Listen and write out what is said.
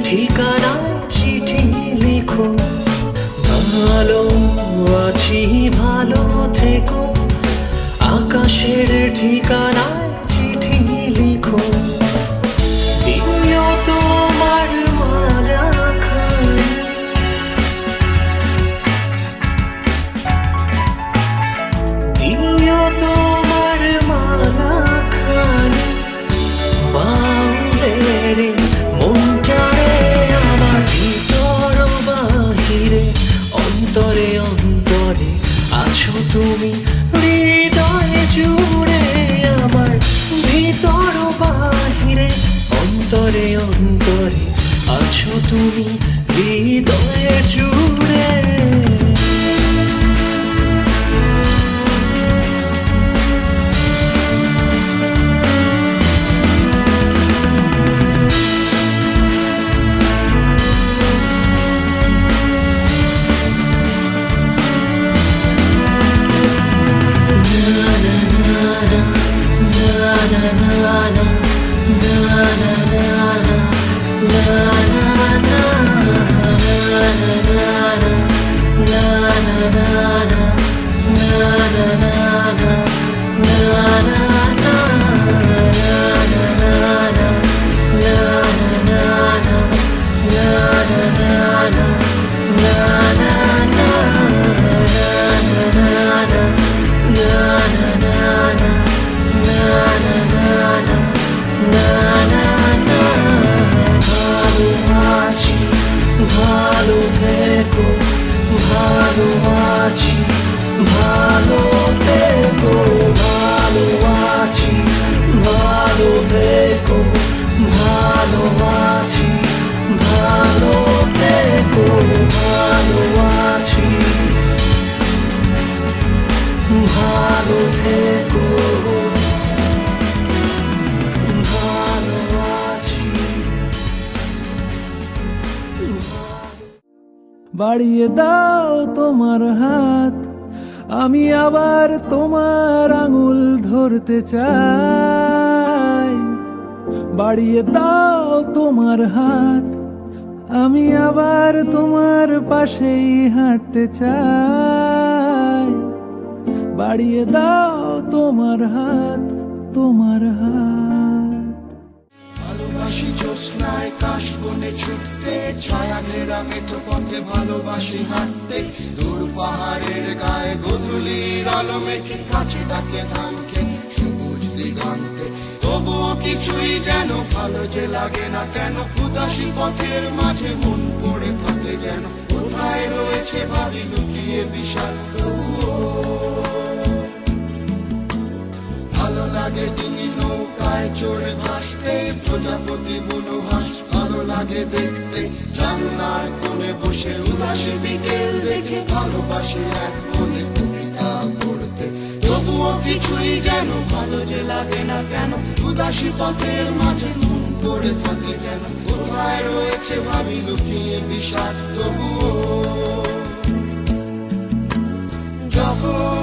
ঠিকানায় চিঠি লিখো, ভালো আছি ভালো থেকো। আকাশের ঠিকানায় চিঠি লিখো, দিও তোমার মালাখানি। দিও তোমার মালাখানি। বাউলের মনটারে আমার ভিতর বাহিরে, অন্তরে অন্তরে আছো তুমি, হৃদয়ে জুড়ে আমার ভিতর বাহিরে, অন্তরে অন্তরে আছো তুমি, হৃদয়ে জুড়ে। ভালো থেকো, ভালো আছি ভালো থেকো, ভালো আছি ভালো থেকো, ভালো আছি ভালো থেকো, ভালো আছি ভালো থেকো, ভালো আছি। বাড়িয়ে দাও তোমার হাত, আমি আবার তোমার আঙুল ধরতে চাই। বাড়িয়ে দাও তোমার হাত, আমি আবার তোমার পাশেই হাঁটতে চাই। বাড়িয়ে দাও তোমার হাত, তোমার হাত। ভালোবাসি জ্যোৎস্নায় কাশবনে ছুটতে, ছায়া ঘেরা মেঠো পথে ভালোবাসি হাঁটতে। দূর পাহাড়ের গায়ে গোধূলির আলো মেখে, কাছে ডাকে ধান খেয়ে সবুজ দিগন্তে। তবুও কিছুই যেন ভালো যে লাগে না কেন, উদাসী পথের মাঝে মন পড়ে থাকে যেন। কোথায় রয়েছে ভাবি লুকিয়ে বিশাল তবুও। ভালো লাগে ডিঙি নৌকায় চড়ে ভাসতে, প্রজাপতি বুনো হাঁস ভালো লাগে দেখতে। জানলার কোণে বসে উদাসী বিকেল দেখে, ভালোবাসি এক মনে কবিতা পড়তে। তবুও কিছুই যেন ভালো যে লাগে না কেন, উদাসী পথের মাঝে মন পড়ে থাকে যেন। কোথায় রয়েছে ভাবি লুকিয়ে বিষাদ তবুও। যখন